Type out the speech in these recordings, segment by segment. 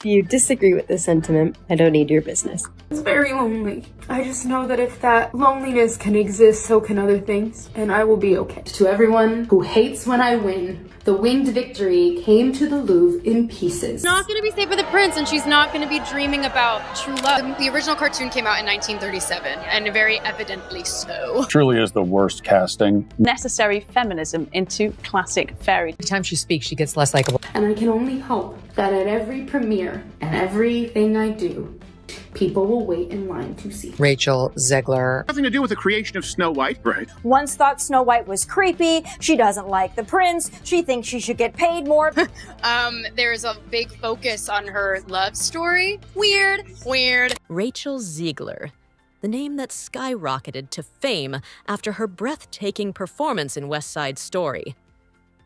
If you disagree with this sentiment, I don't need your business. It's very lonely. I just know that if that loneliness can exist, so can other things, and I will be okay. To everyone who hates when I win, the winged victory came to the Louvre in pieces. Not gonna be safe with the prince, and she's not gonna be dreaming about true love. The original cartoon came out in 1937, and very evidently so. Truly is the worst casting. Necessary feminism into classic fairy. Every time she speaks, she gets less likable. And I can only hope that at every premiere and everything I do, people will wait in line to see. Rachel Zegler. Nothing to do with the creation of Snow White. Right. Once thought Snow White was creepy. She doesn't like the prince. She thinks she should get paid more. There's a big focus on her love story. Weird. Rachel Zegler, the name that skyrocketed to fame after her breathtaking performance in West Side Story.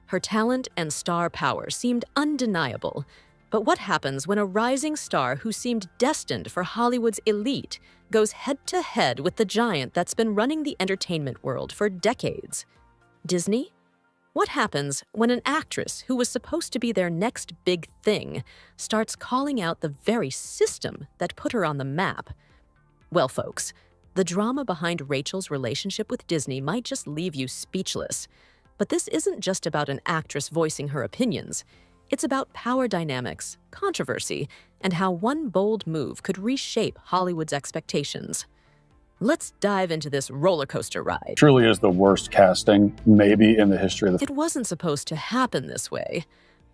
Her talent and star power seemed undeniable. But what happens when a rising star who seemed destined for Hollywood's elite goes head-to-head with the giant that's been running the entertainment world for decades? Disney? What happens when an actress who was supposed to be their next big thing starts calling out the very system that put her on the map? Well, folks, the drama behind Rachel's relationship with Disney might just leave you speechless. But this isn't just about an actress voicing her opinions. It's about power dynamics, controversy, and how one bold move could reshape Hollywood's expectations. Let's dive into this roller coaster ride. Truly is the worst casting, maybe in the history of the... It wasn't supposed to happen this way.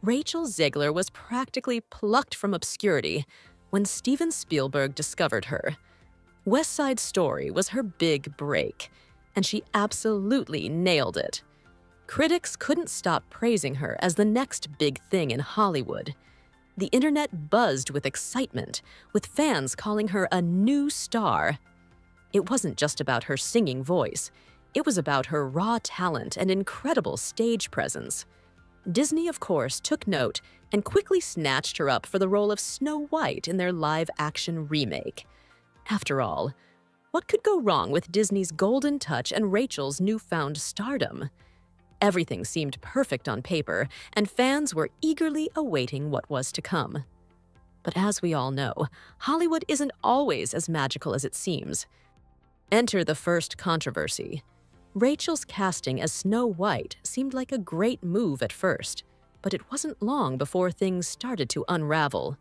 Rachel Zegler was practically plucked from obscurity when Steven Spielberg discovered her. West Side Story was her big break, and she absolutely nailed it. Critics couldn't stop praising her as the next big thing in Hollywood. The internet buzzed with excitement, with fans calling her a new star. It wasn't just about her singing voice. It was about her raw talent and incredible stage presence. Disney, of course, took note and quickly snatched her up for the role of Snow White in their live-action remake. After all, what could go wrong with Disney's golden touch and Rachel's newfound stardom? Everything seemed perfect on paper, and fans were eagerly awaiting what was to come. But as we all know, Hollywood isn't always as magical as it seems. Enter the first controversy. Rachel's casting as Snow White seemed like a great move at first, but it wasn't long before things started to unravel.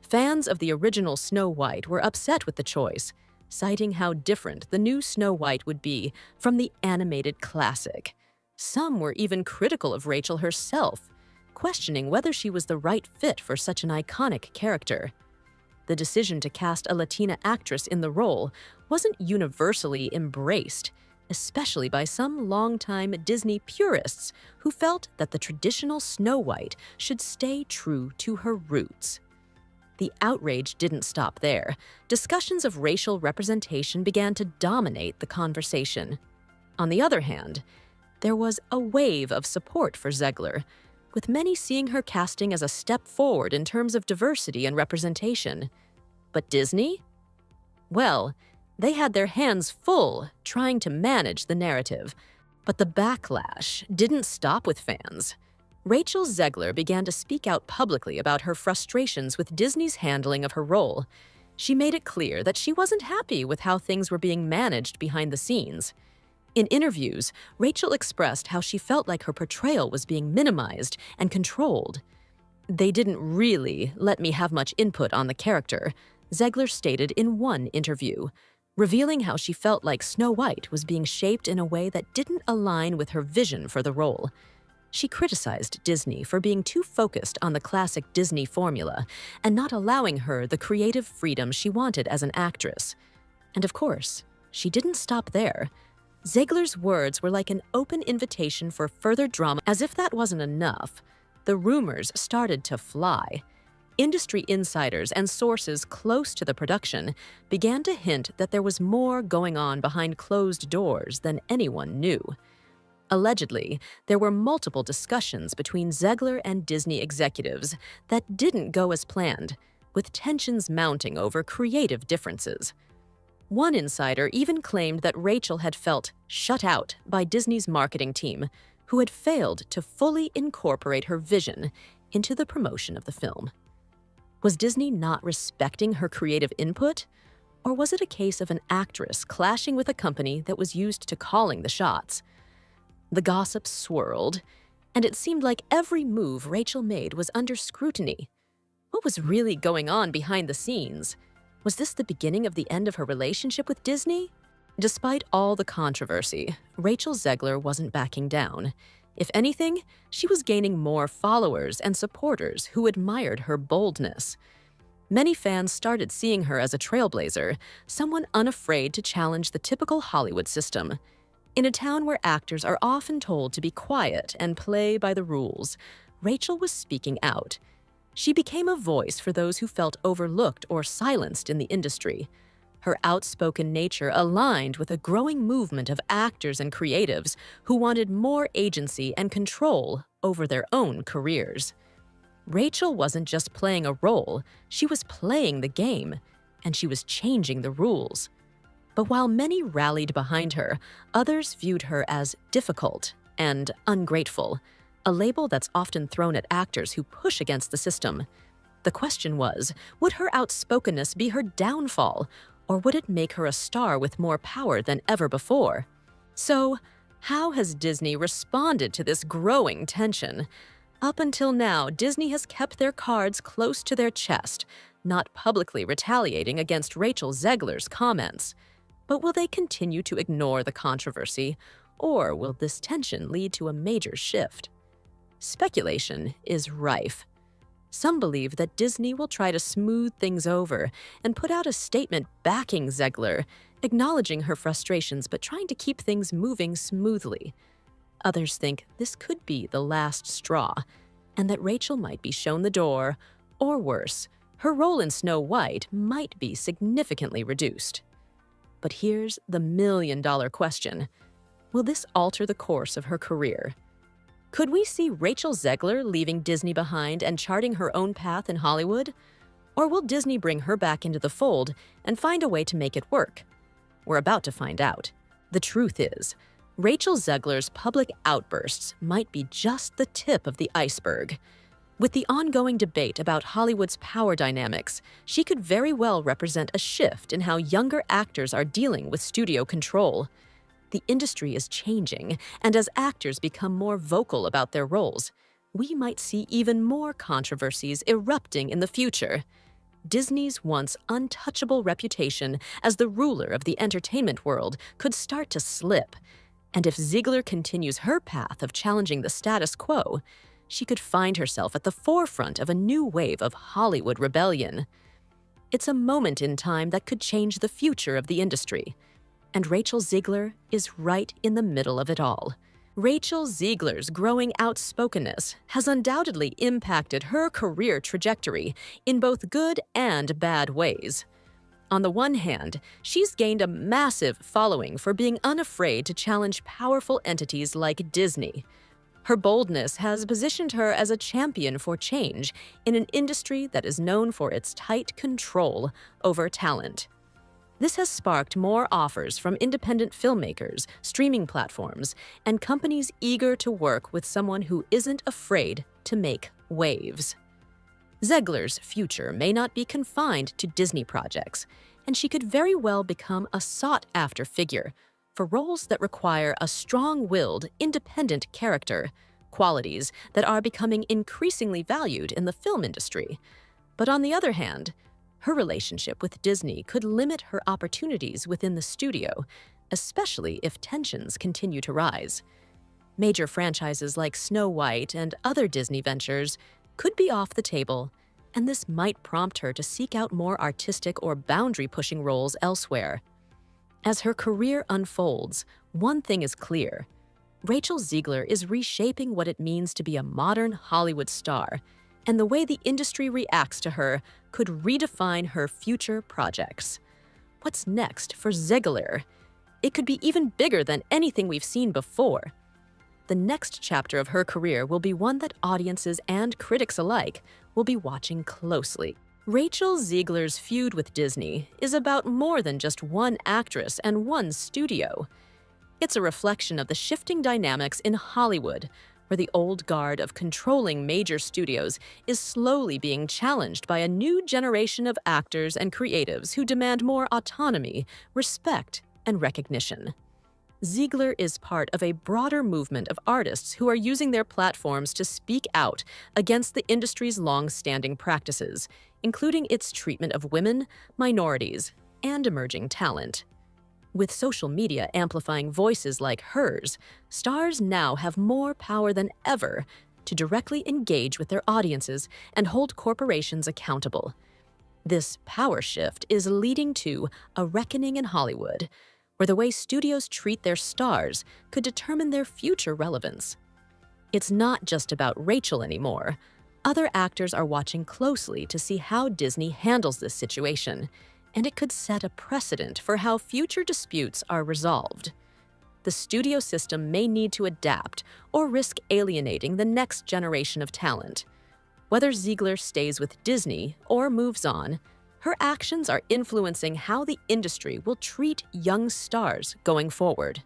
Fans of the original Snow White were upset with the choice, citing how different the new Snow White would be from the animated classic. Some were even critical of Rachel herself, questioning whether she was the right fit for such an iconic character. The decision to cast a Latina actress in the role wasn't universally embraced, especially by some longtime Disney purists who felt that the traditional Snow White should stay true to her roots. The outrage didn't stop there. Discussions of racial representation began to dominate the conversation. On the other hand, there was a wave of support for Zegler, with many seeing her casting as a step forward in terms of diversity and representation. But Disney? Well, they had their hands full trying to manage the narrative. But the backlash didn't stop with fans. Rachel Zegler began to speak out publicly about her frustrations with Disney's handling of her role. She made it clear that she wasn't happy with how things were being managed behind the scenes. In interviews, Rachel expressed how she felt like her portrayal was being minimized and controlled. "They didn't really let me have much input on the character," Zegler stated in one interview, revealing how she felt like Snow White was being shaped in a way that didn't align with her vision for the role. She criticized Disney for being too focused on the classic Disney formula and not allowing her the creative freedom she wanted as an actress. And of course, she didn't stop there. Zegler's words were like an open invitation for further drama. As if that wasn't enough, the rumors started to fly. Industry insiders and sources close to the production began to hint that there was more going on behind closed doors than anyone knew. Allegedly, there were multiple discussions between Zegler and Disney executives that didn't go as planned, with tensions mounting over creative differences. One insider even claimed that Rachel had felt shut out by Disney's marketing team, who had failed to fully incorporate her vision into the promotion of the film. Was Disney not respecting her creative input? Or was it a case of an actress clashing with a company that was used to calling the shots? The gossip swirled, and it seemed like every move Rachel made was under scrutiny. What was really going on behind the scenes? Was this the beginning of the end of her relationship with Disney? Despite all the controversy, Rachel Zegler wasn't backing down. If anything, she was gaining more followers and supporters who admired her boldness. Many fans started seeing her as a trailblazer, someone unafraid to challenge the typical Hollywood system. In a town where actors are often told to be quiet and play by the rules, Rachel was speaking out. She became a voice for those who felt overlooked or silenced in the industry. Her outspoken nature aligned with a growing movement of actors and creatives who wanted more agency and control over their own careers. Rachel wasn't just playing a role, she was playing the game, and she was changing the rules. But while many rallied behind her, others viewed her as difficult and ungrateful, a label that's often thrown at actors who push against the system. The question was, would her outspokenness be her downfall, or would it make her a star with more power than ever before? So, how has Disney responded to this growing tension? Up until now, Disney has kept their cards close to their chest, not publicly retaliating against Rachel Zegler's comments. But will they continue to ignore the controversy, or will this tension lead to a major shift? Speculation is rife. Some believe that Disney will try to smooth things over and put out a statement backing Zegler, acknowledging her frustrations but trying to keep things moving smoothly. Others think this could be the last straw, and that Rachel might be shown the door, or worse, her role in Snow White might be significantly reduced. But here's the million-dollar question. Will this alter the course of her career? Could we see Rachel Zegler leaving Disney behind and charting her own path in Hollywood? Or will Disney bring her back into the fold and find a way to make it work? We're about to find out. The truth is, Rachel Zegler's public outbursts might be just the tip of the iceberg. With the ongoing debate about Hollywood's power dynamics, she could very well represent a shift in how younger actors are dealing with studio control. The industry is changing, and as actors become more vocal about their roles, we might see even more controversies erupting in the future. Disney's once untouchable reputation as the ruler of the entertainment world could start to slip. And if Zegler continues her path of challenging the status quo, she could find herself at the forefront of a new wave of Hollywood rebellion. It's a moment in time that could change the future of the industry. And Rachel Zegler is right in the middle of it all. Rachel Zegler's growing outspokenness has undoubtedly impacted her career trajectory in both good and bad ways. On the one hand, she's gained a massive following for being unafraid to challenge powerful entities like Disney. Her boldness has positioned her as a champion for change in an industry that is known for its tight control over talent. This has sparked more offers from independent filmmakers, streaming platforms, and companies eager to work with someone who isn't afraid to make waves. Zegler's future may not be confined to Disney projects, and she could very well become a sought-after figure for roles that require a strong-willed, independent character, qualities that are becoming increasingly valued in the film industry. But on the other hand, her relationship with Disney could limit her opportunities within the studio, especially if tensions continue to rise. Major franchises like Snow White and other Disney ventures could be off the table, and this might prompt her to seek out more artistic or boundary-pushing roles elsewhere. As her career unfolds, one thing is clear. Rachel Zegler is reshaping what it means to be a modern Hollywood star, and the way the industry reacts to her could redefine her future projects. What's next for Zegler? It could be even bigger than anything we've seen before. The next chapter of her career will be one that audiences and critics alike will be watching closely. Rachel Zegler's feud with Disney is about more than just one actress and one studio. It's a reflection of the shifting dynamics in Hollywood, where the old guard of controlling major studios is slowly being challenged by a new generation of actors and creatives who demand more autonomy, respect, and recognition. Zegler is part of a broader movement of artists who are using their platforms to speak out against the industry's long-standing practices, including its treatment of women, minorities, and emerging talent. With social media amplifying voices like hers, stars now have more power than ever to directly engage with their audiences and hold corporations accountable. This power shift is leading to a reckoning in Hollywood, where the way studios treat their stars could determine their future relevance. It's not just about Rachel anymore. Other actors are watching closely to see how Disney handles this situation, and it could set a precedent for how future disputes are resolved. The studio system may need to adapt or risk alienating the next generation of talent. Whether Zegler stays with Disney or moves on, her actions are influencing how the industry will treat young stars going forward.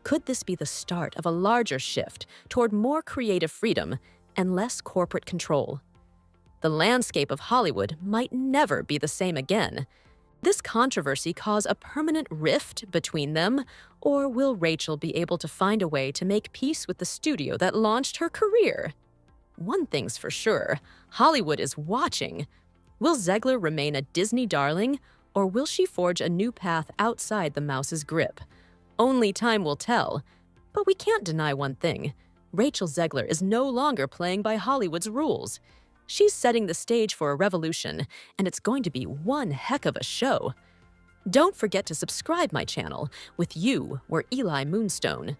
Could this be the start of a larger shift toward more creative freedom and less corporate control? The landscape of Hollywood might never be the same again. This controversy cause a permanent rift between them, or will Rachel be able to find a way to make peace with the studio that launched her career? One thing's for sure, Hollywood is watching. Will Zegler remain a Disney darling, or will she forge a new path outside the mouse's grip? Only time will tell. But we can't deny one thing. Rachel Zegler is no longer playing by Hollywood's rules. She's setting the stage for a revolution, and it's going to be one heck of a show. Don't forget to subscribe my channel. With you, we're Eli Moonstone.